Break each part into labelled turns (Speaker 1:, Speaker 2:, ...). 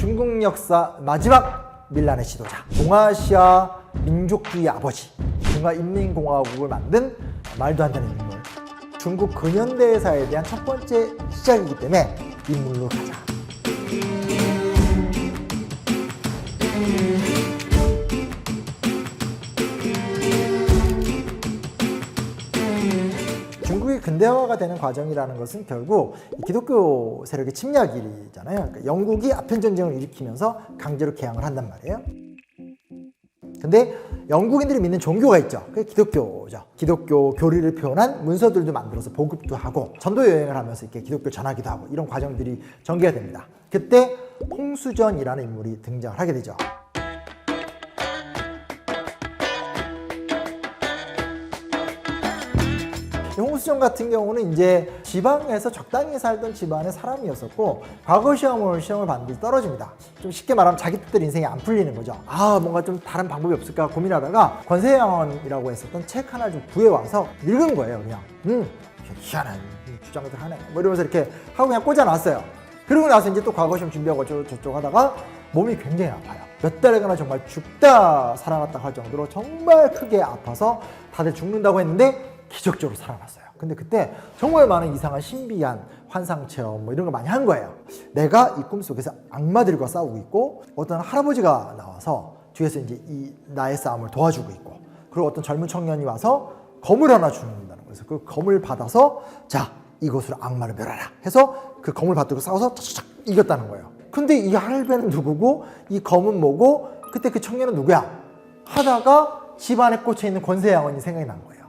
Speaker 1: 중국 역사 마지막 밀란의 지도자, 동아시아 민족주의 아버지, 중화인민공화국을 만든 말도 안 되는 인물, 중국 근현대사에 대한 첫 번째 시작이기 때문에 인물로 가자. 중국이 근대화가 되는 과정이라는 것은 결국 기독교 세력의 침략이잖아요. 그러니까 영국이 아편전쟁을 일으키면서 강제로 개항을 한단 말이에요. 근데 영국인들이 믿는 종교가 있죠. 그게 기독교죠. 기독교 교리를 표현한 문서들도 만들어서 보급도 하고 전도 여행을 하면서 이렇게 기독교 전하기도 하고 이런 과정들이 전개가 됩니다. 그때 홍수전이라는 인물이 등장을 하게 되죠. 홍수전 같은 경우는 이제 지방에서 적당히 살던 집안의 사람이었었고 과거 시험을 봤는데 떨어집니다. 좀 쉽게 말하면 자기 뜻대로 인생이 안 풀리는 거죠. 뭔가 좀 다른 방법이 없을까 고민하다가 권세양원이라고 했었던 책 하나를 좀 구해와서 읽은 거예요. 그냥 희한한 주장들 하네 뭐 이러면서 이렇게 하고 그냥 꽂아놨어요. 그러고 나서 이제 또 과거 시험 준비하고 저쪽 하다가 몸이 굉장히 아파요. 몇 달간은 정말 죽다 살아났다 할 정도로 정말 크게 아파서 다들 죽는다고 했는데 기적적으로 살아났어요. 근데 그때 정말 많은 이상한 신비한 환상 체험 뭐 이런 거 많이 한 거예요. 내가 이 꿈속에서 악마들과 싸우고 있고 어떤 할아버지가 나와서 뒤에서 이제 이 나의 싸움을 도와주고 있고 그리고 어떤 젊은 청년이 와서 검을 하나 준다는 거예요. 그래서 그 검을 받아서 자 이것으로 악마를 멸하라 해서 그 검을 받들고 싸워서 착착 이겼다는 거예요. 근데 이 할배는 누구고 이 검은 뭐고 그때 그 청년은 누구야? 하다가 집안에 꽂혀있는 권세양원이 생각이 난 거예요.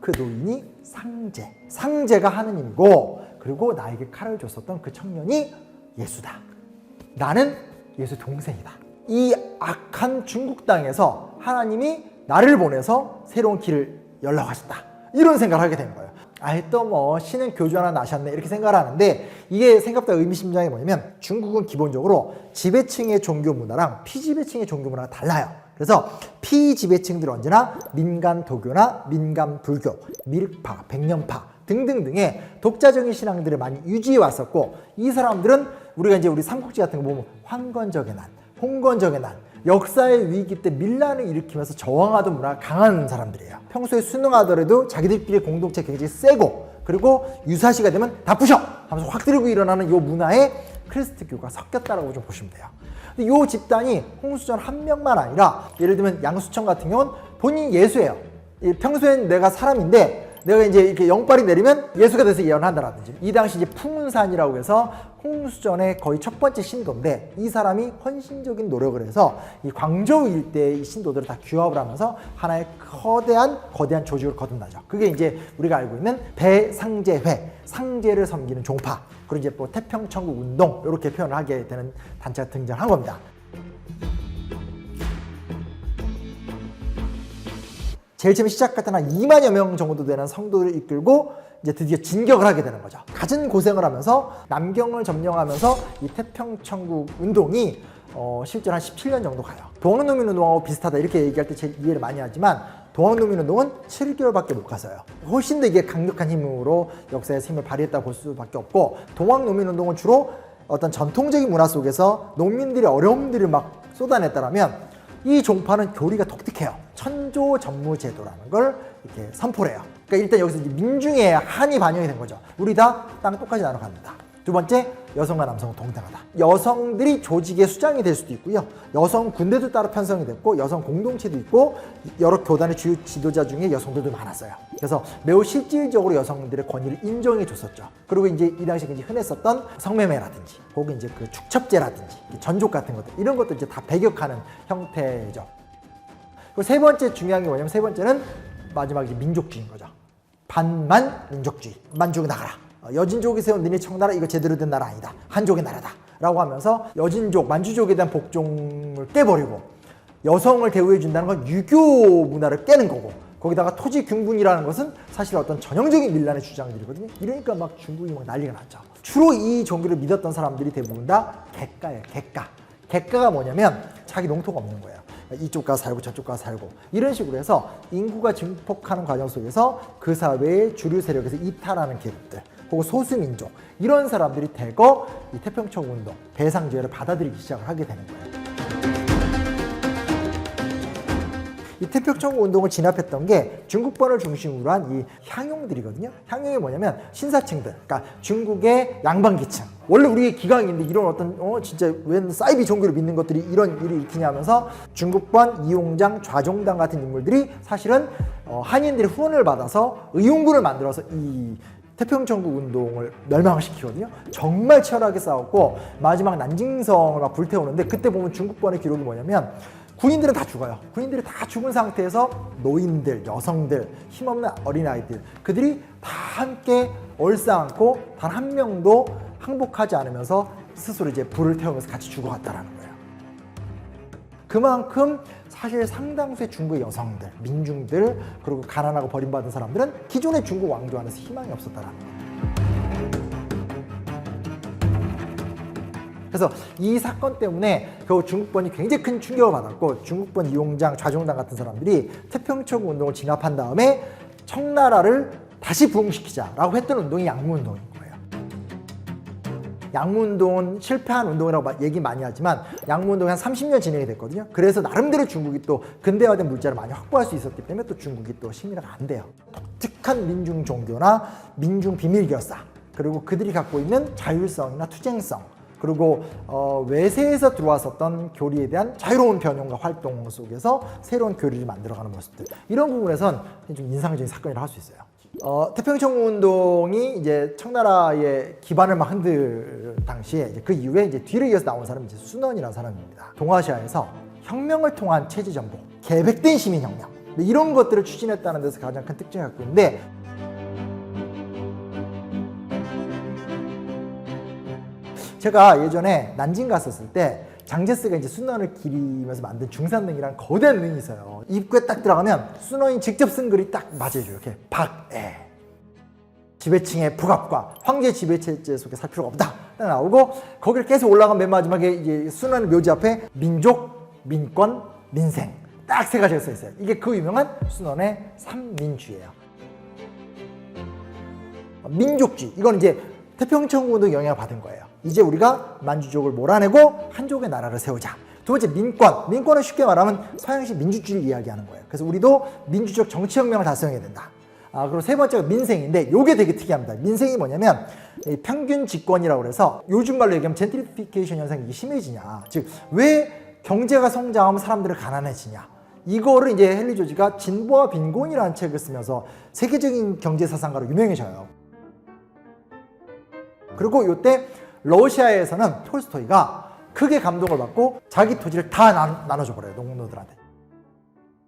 Speaker 1: 그 노인이 상제가 하느님이고 그리고 나에게 칼을 줬었던 그 청년이 예수다. 나는 예수 동생이다. 이 악한 중국 땅에서 하나님이 나를 보내서 새로운 길을 열라고 하셨다. 이런 생각을 하게 된 거예요. 또 뭐 신은 교주 하나 나셨네 이렇게 생각을 하는데 이게 생각보다 의미심장이 뭐냐면 중국은 기본적으로 지배층의 종교 문화랑 피지배층의 종교 문화가 달라요. 그래서 피지배층들은 언제나 민간 도교나 민간 불교, 밀파, 백년파 등등등의 독자적인 신앙들을 많이 유지해 왔었고 이 사람들은 우리가 이제 우리 삼국지 같은 거 보면 황건적의 난, 홍건적의 난, 역사의 위기 때 밀란을 일으키면서 저항하던 문화가 강한 사람들이에요. 평소에 순응하더라도 자기들끼리 공동체 굉장히 세고 그리고 유사시가 되면 다 부셔! 하면서 확 들고 일어나는 이 문화에 크리스트교가 섞였다라고 좀 보시면 돼요. 근데 이 집단이 홍수전 한 명만 아니라 예를 들면 양수천 같은 경우는 본인이 예수예요. 평소엔 내가 사람인데 내가 이제 이렇게 영빨이 내리면 예수가 돼서 예언한다라든지 이 당시 이제 풍운산이라고 해서 홍수전의 거의 첫 번째 신도인데 이 사람이 헌신적인 노력을 해서 이 광저우 일대의 이 신도들을 다 규합을 하면서 하나의 거대한 조직을 거듭나죠. 그게 이제 우리가 알고 있는 대상제회, 상제를 섬기는 종파 그리고 이제 뭐 태평천국 운동 이렇게 표현을 하게 되는 단체가 등장한 겁니다. 제일 처음 시작할 때는 한 2만여 명 정도 되는 성도를 이끌고 이제 드디어 진격을 하게 되는 거죠. 갖은 고생을 하면서 남경을 점령하면서 이 태평천국 운동이 실제로 한 17년 정도 가요. 동학농민운동하고 비슷하다 이렇게 얘기할 때 제일 이해를 많이 하지만 동학농민운동은 7개월밖에 못 갔어요. 훨씬 더 이게 강력한 힘으로 역사에서 힘을 발휘했다고 볼 수밖에 없고 동학농민운동은 주로 어떤 전통적인 문화 속에서 농민들의 어려움들을 막 쏟아냈다라면 이 종파는 교리가 독특해요. 천조전무제도라는 걸 이렇게 선포를 해요. 그러니까 일단 여기서 이제 민중의 한이 반영이 된 거죠. 우리 다 땅 똑같이 나눠 갑니다. 두 번째, 여성과 남성은 동등하다. 여성들이 조직의 수장이 될 수도 있고요. 여성 군대도 따로 편성이 됐고 여성 공동체도 있고 여러 교단의 주요 지도자 중에 여성들도 많았어요. 그래서 매우 실질적으로 여성들의 권위를 인정해 줬었죠. 그리고 이제 이 당시에 굉장히 흔했었던 성매매라든지 혹은 이제 그 축첩제라든지 전족 같은 것들 이런 것도 이제 다 배격하는 형태죠. 그리고 세 번째 중요한 게 뭐냐면 세 번째는 마지막 이제 민족주의인 거죠. 반만 민족주의. 만주고 나가라. 여진족이 세운 너네 청나라 이거 제대로 된 나라 아니다. 한족의 나라다. 라고 하면서 여진족, 만주족에 대한 복종을 깨버리고 여성을 대우해 준다는 건 유교 문화를 깨는 거고 거기다가 토지 균분이라는 것은 사실 어떤 전형적인 밀란의 주장들이거든요. 이러니까 막 중국이 막 난리가 났죠. 주로 이 종교를 믿었던 사람들이 대부분 다 객가예요. 객가. 객가가 뭐냐면 자기 농토가 없는 거예요. 이쪽 가서 살고 저쪽 가서 살고 이런 식으로 해서 인구가 증폭하는 과정 속에서 그 사회의 주류 세력에서 이탈하는 계급들 혹은 소수민족 이런 사람들이 대거 이 태평천운동, 배상제를 받아들이기 시작을 하게 되는 거예요. 이 태평천운동을 진압했던 게 중국권을 중심으로 한 이 향용들이거든요. 향용이 뭐냐면 신사층들, 그러니까 중국의 양반계층. 원래 우리의 기강인데 이런 어떤 진짜 웬 사이비 종교를 믿는 것들이 이런 일을 일으키냐 하면서 중국권, 이용장, 좌종당 같은 인물들이 사실은 한인들의 후원을 받아서 의용군을 만들어서 이 태평천국 운동을 멸망시키거든요. 정말 치열하게 싸웠고 마지막 난징성을 막 불태우는데 그때 보면 중국권의 기록이 뭐냐면 군인들은 다 죽어요. 군인들이 다 죽은 상태에서 노인들, 여성들, 힘없는 어린아이들 그들이 다 함께 얼싸안고 단 한 명도 항복하지 않으면서 스스로 이제 불을 태우면서 같이 죽어갔다라는 거예요. 그만큼 사실 상당수의 중국의 여성들, 민중들 그리고 가난하고 버림받은 사람들은 기존의 중국 왕조 안에서 희망이 없었다라는 거예요. 그래서 이 사건 때문에 결국 중국권이 굉장히 큰 충격을 받았고 중국권 이용장, 좌종당 같은 사람들이 태평천국 운동을 진압한 다음에 청나라를 다시 부흥시키자라고 했던 운동이 양무운동인 거예요. 양무운동은 실패한 운동이라고 얘기 많이 하지만 양무운동이 한 30년 진행이 됐거든요. 그래서 나름대로 중국이 또 근대화된 물자를 많이 확보할 수 있었기 때문에 또 중국이 또 심의가 안 돼요. 독특한 민중 종교나 민중 비밀 결사 그리고 그들이 갖고 있는 자율성이나 투쟁성 그리고 외세에서 들어왔었던 교리에 대한 자유로운 변형과 활동 속에서 새로운 교리를 만들어가는 모습들 이런 부분에선 좀 인상적인 사건이라 할 수 있어요. 태평천운동이 이제 청나라의 기반을 막 흔들 당시에 이제 그 이후에 이제 뒤를 이어서 나온 사람이 이제 순원이라는 사람입니다. 동아시아에서 혁명을 통한 체제 정복, 계획된 시민혁명 이런 것들을 추진했다는 데서 가장 큰 특징을 갖고 있는데. 제가 예전에 난징 갔었을 때 장제스가 이제 순원을 기리면서 만든 중산릉이라는 거대한 능이 있어요. 입구에 딱 들어가면 순원이 직접 쓴 글이 딱 맞아요. 이렇게 박애 지배층의 북압과 황제 지배체제 속에 살 필요가 없다 딱 나오고 거기를 계속 올라간 맨 마지막에 이제 순원 묘지 앞에 민족, 민권, 민생 딱 세 가지가 써 있어요. 이게 그 유명한 순원의 삼민주예요. 민족주의 이건 이제 태평천운동 영향을 받은 거예요. 이제 우리가 만주족을 몰아내고 한족의 나라를 세우자. 두 번째 민권. 민권은 쉽게 말하면 서양식 민주주의를 이야기하는 거예요. 그래서 우리도 민주적 정치혁명을 달성해야 된다. 그리고 세 번째가 민생인데 이게 되게 특이합니다. 민생이 뭐냐면 평균 집권이라고 해서 요즘 말로 얘기하면 젠트리피케이션 현상이 심해지냐. 즉 왜 경제가 성장하면 사람들은 가난해지냐. 이거를 이제 헨리 조지가 진보와 빈곤이라는 책을 쓰면서 세계적인 경제 사상가로 유명해져요. 그리고 이때 러시아에서는 톨스토이가 크게 감동을 받고 자기 토지를 다 나눠줘 버려요. 농노들한테.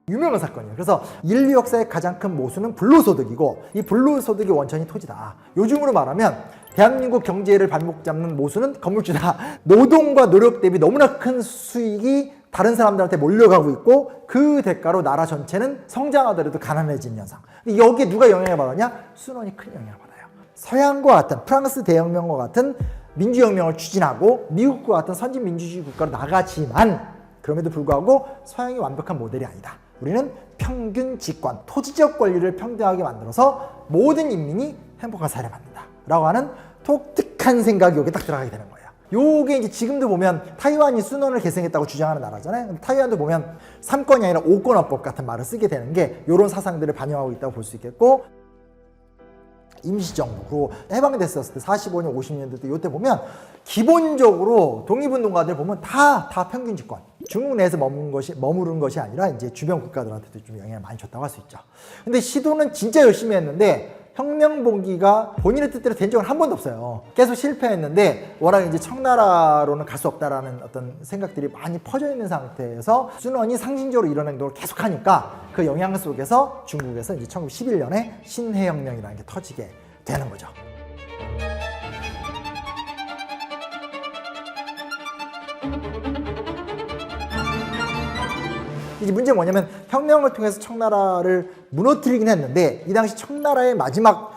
Speaker 1: 유명한 사건이에요. 그래서 인류 역사의 가장 큰 모순은 불로소득이고 이 불로소득의 원천이 토지다. 요즘으로 말하면 대한민국 경제를 발목 잡는 모순은 건물주다. 노동과 노력 대비 너무나 큰 수익이 다른 사람들한테 몰려가고 있고 그 대가로 나라 전체는 성장하더라도 가난해지는 현상. 근데 여기에 누가 영향을 받았냐? 순원이 큰 영향을 받아요. 서양과 같은 프랑스 대혁명과 같은 민주혁명을 추진하고 미국과 같은 선진 민주주의 국가로 나가지만 그럼에도 불구하고 서양이 완벽한 모델이 아니다. 우리는 평균 집권, 토지적 권리를 평등하게 만들어서 모든 인민이 행복한 사회를 만든다 라고 하는 독특한 생각이 여기 딱 들어가게 되는 거예요. 요게 이제 지금도 보면 타이완이 순원을 계승했다고 주장하는 나라잖아요. 근데 타이완도 보면 3권이 아니라 5권헌법 같은 말을 쓰게 되는 게 이런 사상들을 반영하고 있다고 볼 수 있겠고 임시정부, 그리고 해방됐었을 때 45년, 50년대 때 이때 보면 기본적으로 독립운동가들 보면 다 평균 집권. 중국 내에서 머무른 것이 아니라 이제 주변 국가들한테도 좀 영향을 많이 줬다고 할 수 있죠. 근데 시도는 진짜 열심히 했는데 혁명봉기가 본인의 뜻대로 된 적은 한 번도 없어요. 계속 실패했는데 워낙 이제 청나라로는 갈 수 없다라는 어떤 생각들이 많이 퍼져 있는 상태에서 순원이 상징적으로 이런 행동을 계속하니까 그 영향 속에서 중국에서 이제 1911년에 신해혁명이라는 게 터지게 되는 거죠. 이제 문제는 뭐냐면 혁명을 통해서 청나라를 무너뜨리긴 했는데 이 당시 청나라의 마지막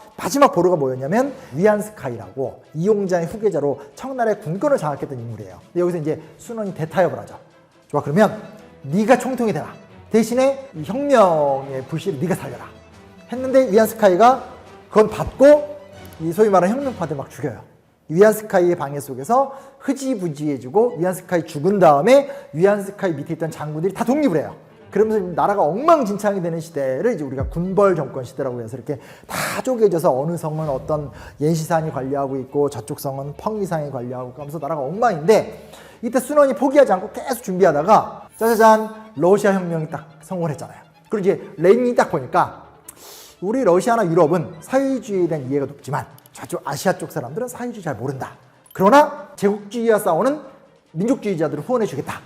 Speaker 1: 보루가 뭐였냐면 위안스카이라고 이용장의 후계자로 청나라의 군권을 장악했던 인물이에요. 근데 여기서 이제 순원이 대타협을 하죠. 좋아, 그러면 네가 총통이 되라. 대신에 이 혁명의 불씨를 네가 살려라. 했는데 위안스카이가 그건 받고 이 소위 말하는 혁명파들 막 죽여요. 위안스카이의 방해 속에서 흐지부지해지고 위안스카이 죽은 다음에 위안스카이 밑에 있던 장군들이 다 독립을 해요. 그러면서 나라가 엉망진창이 되는 시대를 이제 우리가 군벌 정권 시대라고 해서 이렇게 다 쪼개져서 어느 성은 어떤 옌시산이 관리하고 있고 저쪽 성은 펑이상이 관리하고 하면서 나라가 엉망인데, 이때 순원이 포기하지 않고 계속 준비하다가 짜자잔 러시아 혁명이 딱 성공을 했잖아요. 그리고 이제 레닌이 딱 보니까 우리 러시아나 유럽은 사회주의에 대한 이해가 높지만 저쪽 아시아 쪽 사람들은 사회주의 잘 모른다. 그러나 제국주의와 싸우는 민족주의자들을 후원해 주겠다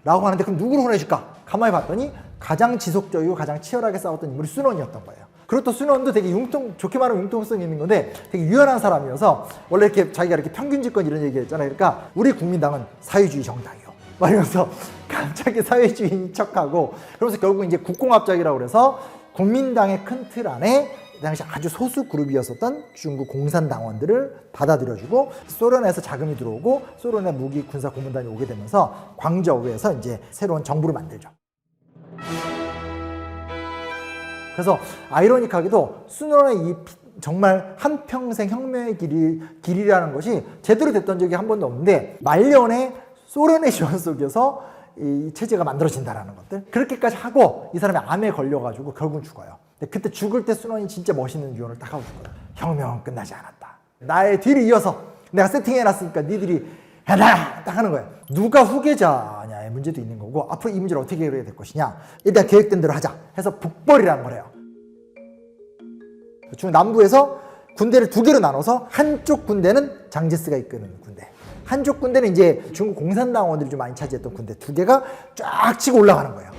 Speaker 1: 라고 하는데, 그럼 누구를 후원해 줄까? 가만히 봤더니 가장 지속적이고 가장 치열하게 싸웠던 인물이 순원이었던 거예요. 그리고 또 순원도 되게 좋게 말하면 융통성이 있는 건데 되게 유연한 사람이어서, 원래 이렇게 자기가 이렇게 평균집권 이런 얘기 했잖아요. 그러니까 우리 국민당은 사회주의 정당이요 막 이러면서 갑자기 사회주의인 척하고, 그러면서 결국 이제 국공합작이라고 그래서 국민당의 큰 틀 안에 당시 아주 소수 그룹이었었던 중국 공산당원들을 받아들여주고, 소련에서 자금이 들어오고 소련의 무기 군사 고문단이 오게 되면서 광저우에서 이제 새로운 정부를 만들죠. 그래서 아이러니하게도 순원의 이 정말 한평생 혁명의 길이라는 것이 제대로 됐던 적이 한 번도 없는데, 말년에 소련의 지원 속에서 이 체제가 만들어진다라는 것들, 그렇게까지 하고 이 사람이 암에 걸려가지고 결국은 죽어요. 근데 그때 죽을 때 순원이 진짜 멋있는 유언을 딱 하고 죽어요. 혁명은 끝나지 않았다. 나의 뒤를 이어서 내가 세팅해놨으니까 니들이 해라! 딱 하는 거예요. 누가 후계자냐의 문제도 있는 거고, 앞으로 이 문제를 어떻게 해결해야 될 것이냐, 일단 계획된 대로 하자 해서 북벌이라는 걸 해요. 중국 남부에서 군대를 두 개로 나눠서 한쪽 군대는 장제스가 이끄는 군대, 한쪽 군대는 이제 중국 공산당원들이 좀 많이 차지했던 군대, 두 개가 쫙 치고 올라가는 거예요.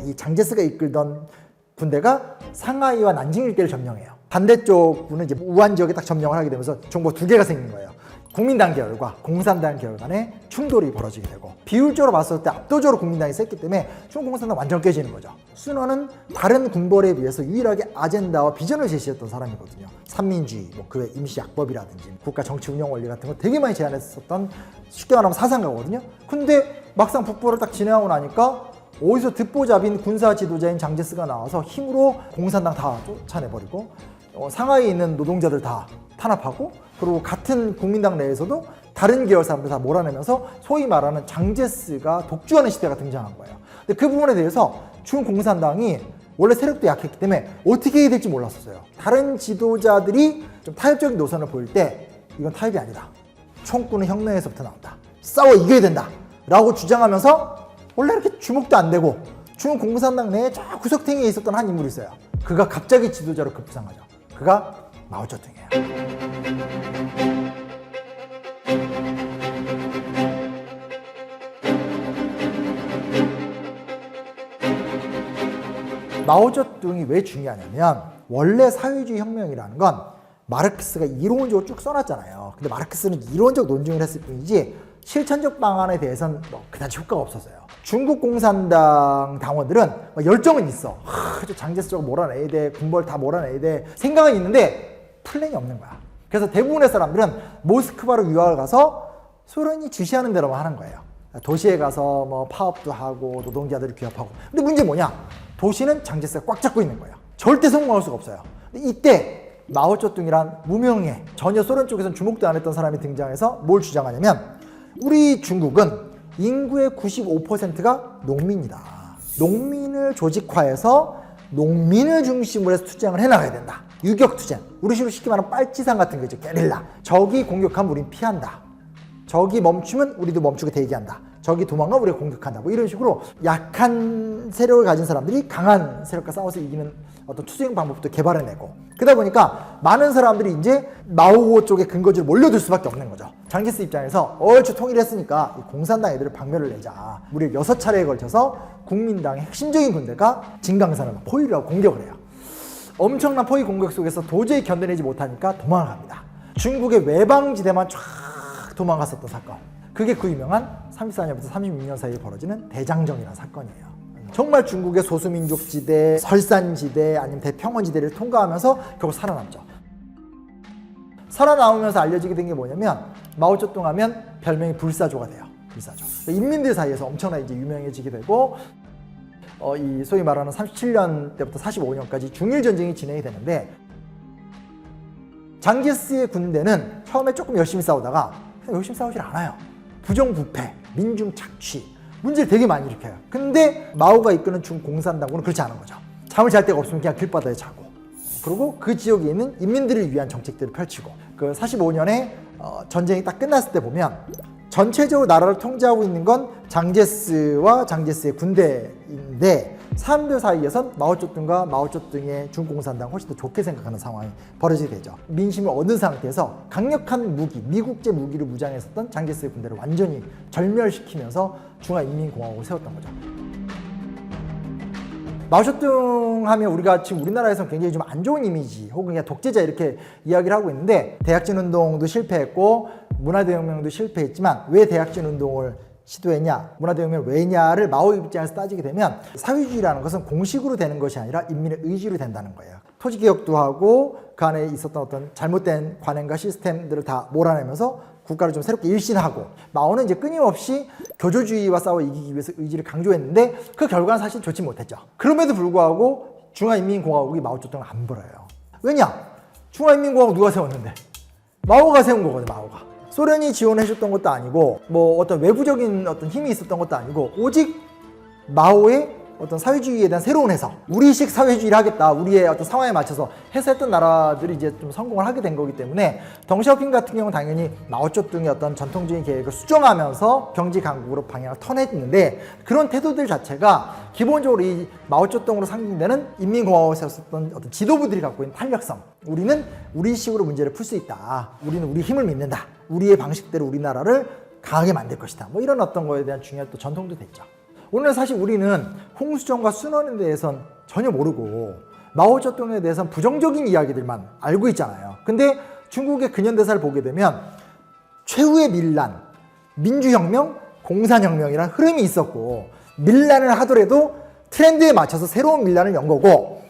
Speaker 1: 이 장제스가 이끌던 군대가 상하이와 난징 일대를 점령해요. 반대쪽은 이제 우한 지역에 딱 점령을 하게 되면서 정부가 두 개가 생긴 거예요. 국민당 계열과 공산당 계열 간의 충돌이 벌어지게 되고, 비율적으로 봤을 때 압도적으로 국민당이 셌기 때문에 중국 공산당 완전 깨지는 거죠. 순원은 다른 군벌에 비해서 유일하게 아젠다와 비전을 제시했던 사람이거든요. 삼민주의, 그 외 임시약법이라든지 국가 정치 운영 원리 같은 거 되게 많이 제안했었던, 쉽게 말하면 사상가거든요. 근데 막상 북벌을 딱 진행하고 나니까 어디서 듣보잡인 군사 지도자인 장제스가 나와서 힘으로 공산당 다 쫓아내버리고, 상하이에 있는 노동자들 다 탄압하고, 그리고 같은 국민당 내에서도 다른 계열 사람들 다 몰아내면서 소위 말하는 장제스가 독주하는 시대가 등장한 거예요. 근데 그 부분에 대해서 중국 공산당이 원래 세력도 약했기 때문에 어떻게 해야 될지 몰랐었어요. 다른 지도자들이 좀 타협적인 노선을 보일 때 이건 타협이 아니다, 총구는 혁명에서부터 나온다, 싸워 이겨야 된다 라고 주장하면서 원래 이렇게 주목도 안 되고 중국 공산당 내에 저 구석탱이에 있었던 한 인물이 있어요. 그가 갑자기 지도자로 급부상하죠. 그가 마오쩌둥이에요. 마오쩌둥이 왜 중요하냐면, 원래 사회주의 혁명이라는 건 마르크스가 이론적으로 쭉 써놨잖아요. 근데 마르크스는 이론적 논증을 했을 뿐이지 실천적 방안에 대해서는 그다지 효과가 없었어요. 중국 공산당 당원들은 열정은 있어. 장제스 저거 몰아내야 돼, 군벌 다 몰아내야 돼, 생각은 있는데 플랜이 없는 거야. 그래서 대부분의 사람들은 모스크바로 유학을 가서 소련이 지시하는 대로만 하는 거예요. 도시에 가서 뭐 파업도 하고 노동자들을 규합하고. 근데 문제 뭐냐? 도시는 장제스가 꽉 잡고 있는 거예요. 절대 성공할 수가 없어요. 근데 이때 마오쩌둥이란 무명의, 전혀 소련 쪽에서는 주목도 안 했던 사람이 등장해서 뭘 주장하냐면, 우리 중국은 인구의 95%가 농민이다. 농민을 조직화해서 농민을 중심으로 해서 투쟁을 해나가야 된다. 유격투쟁. 우리 식으로 쉽게 말하면 빨치산 같은 거 있죠. 게릴라. 적이 공격하면 우린 피한다. 적이 멈추면 우리도 멈추게 대기한다. 적이 도망가면 우리가 공격한다. 뭐 이런 식으로 약한 세력을 가진 사람들이 강한 세력과 싸워서 이기는 어떤 투쟁 방법도 개발해내고, 그러다 보니까 많은 사람들이 이제 마오 쪽에 근거지로 몰려들 수밖에 없는 거죠. 장제스 입장에서 얼추 통일했으니까 이 공산당 애들을 박멸을 내자. 무려 6차례에 걸쳐서 국민당의 핵심적인 군대가 진강산을 포위를 하고 공격을 해요. 엄청난 포위 공격 속에서 도저히 견뎌내지 못하니까 도망을 갑니다. 중국의 외방지대만 쫙 도망갔었던 사건. 그게 그 유명한 34년부터 36년 사이에 벌어지는 대장정이라는 사건이에요. 정말 중국의 소수민족지대, 설산지대 아니면 대평원지대를 통과하면서 결국 살아남죠. 살아남으면서 알려지게 된 게 뭐냐면, 마오쩌둥 하면 별명이 불사조가 돼요. 불사조. 인민들 사이에서 엄청나게 이제 유명해지게 되고, 이 소위 말하는 37년 때부터 45년까지 중일전쟁이 진행이 되는데, 장제스의 군대는 처음에 조금 열심히 싸우다가 열심히 싸우질 않아요. 부정부패, 민중 착취, 문제를 되게 많이 일으켜요. 근데 마오가 이끄는 중공산당군은 그렇지 않은 거죠. 잠을 잘 데가 없으면 그냥 길바닥에 자고, 그리고 그 지역에 있는 인민들을 위한 정책들을 펼치고, 그 45년에 전쟁이 딱 끝났을 때 보면 전체적으로 나라를 통제하고 있는 건 장제스와 장제스의 군대인데 사람들 사이에선 마오쩌둥과 마오쩌둥의 중공산당 훨씬 더 좋게 생각하는 상황이 벌어지게 되죠. 민심을 얻은 상태에서 강력한 무기, 미국제 무기를 무장했었던 장제스의 군대를 완전히 절멸시키면서 중화인민공화국을 세웠던 거죠. 마오쩌둥 하면 우리가 지금 우리나라에서는 굉장히 좀 안 좋은 이미지 혹은 그냥 독재자 이렇게 이야기를 하고 있는데, 대약진 운동도 실패했고 문화대혁명도 실패했지만 왜 대약진 운동을 시도했냐, 문화대혁명을 왜 했냐를 마오 입장에서 따지게 되면 사회주의라는 것은 공식으로 되는 것이 아니라 인민의 의지로 된다는 거예요. 토지개혁도 하고 그 안에 있었던 어떤 잘못된 관행과 시스템들을 다 몰아내면서 국가를 좀 새롭게 일신하고, 마오는 이제 끊임없이 교조주의와 싸워 이기기 위해서 의지를 강조했는데 그 결과는 사실 좋지 못했죠. 그럼에도 불구하고 중화인민공화국이 마오쩌둥을 안 벌어요. 왜냐? 중화인민공화국 누가 세웠는데? 마오가 세운 거거든요. 마오가. 소련이 지원해줬던 것도 아니고 뭐 어떤 외부적인 어떤 힘이 있었던 것도 아니고 오직 마오의 어떤 사회주의에 대한 새로운 해석, 우리식 사회주의를 하겠다, 우리의 어떤 상황에 맞춰서 해석했던 나라들이 이제 좀 성공을 하게 된 거기 때문에 덩샤오핑 같은 경우는 당연히 마오쩌둥의 어떤 전통적인 계획을 수정하면서 경제 강국으로 방향을 턴했는데, 그런 태도들 자체가 기본적으로 이 마오쩌둥으로 상징되는 인민공화국을 세웠었던 어떤 지도부들이 갖고 있는 탄력성, 우리는 우리식으로 문제를 풀 수 있다, 우리는 우리 힘을 믿는다, 우리의 방식대로 우리나라를 강하게 만들 것이다, 뭐 이런 어떤 거에 대한 중요한 또 전통도 됐죠. 오늘 사실 우리는 홍수정과 순원에 대해서는 전혀 모르고 마오쩌둥에 대해서는 부정적인 이야기들만 알고 있잖아요. 근데 중국의 근현대사를 보게 되면 최후의 밀란, 민주혁명, 공산혁명이라는 흐름이 있었고, 밀란을 하더라도 트렌드에 맞춰서 새로운 밀란을 연 거고,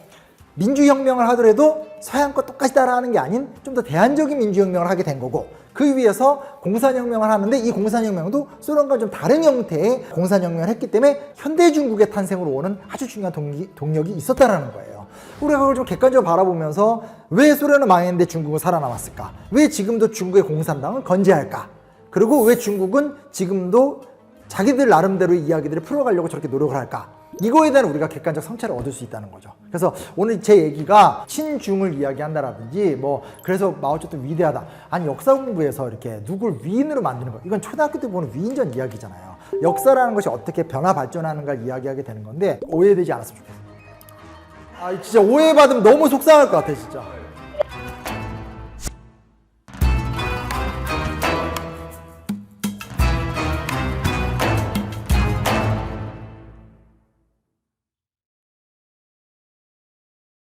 Speaker 1: 민주혁명을 하더라도 서양과 똑같이 따라하는 게 아닌 좀 더 대안적인 민주혁명을 하게 된 거고, 그 위에서 공산혁명을 하는데 이 공산혁명도 소련과 좀 다른 형태의 공산혁명을 했기 때문에 현대 중국의 탄생으로 오는 아주 중요한 동력이 있었다는 거예요. 우리가 그걸 좀 객관적으로 바라보면서 왜 소련은 망했는데 중국은 살아남았을까? 왜 지금도 중국의 공산당을 건재할까? 그리고 왜 중국은 지금도 자기들 나름대로의 이야기들을 풀어가려고 저렇게 노력을 할까? 이거에 대한 우리가 객관적 성찰을 얻을 수 있다는 거죠. 그래서 오늘 제 얘기가 친중을 이야기한다라든지 뭐 그래서 마오쩌둥 위대하다, 아니 역사 공부에서 이렇게 누굴 위인으로 만드는 거, 이건 초등학교 때 보는 위인전 이야기잖아요. 역사라는 것이 어떻게 변화 발전하는가를 이야기하게 되는 건데 오해되지 않았으면 좋겠어요. 아 진짜 오해받으면 너무 속상할 것 같아 진짜.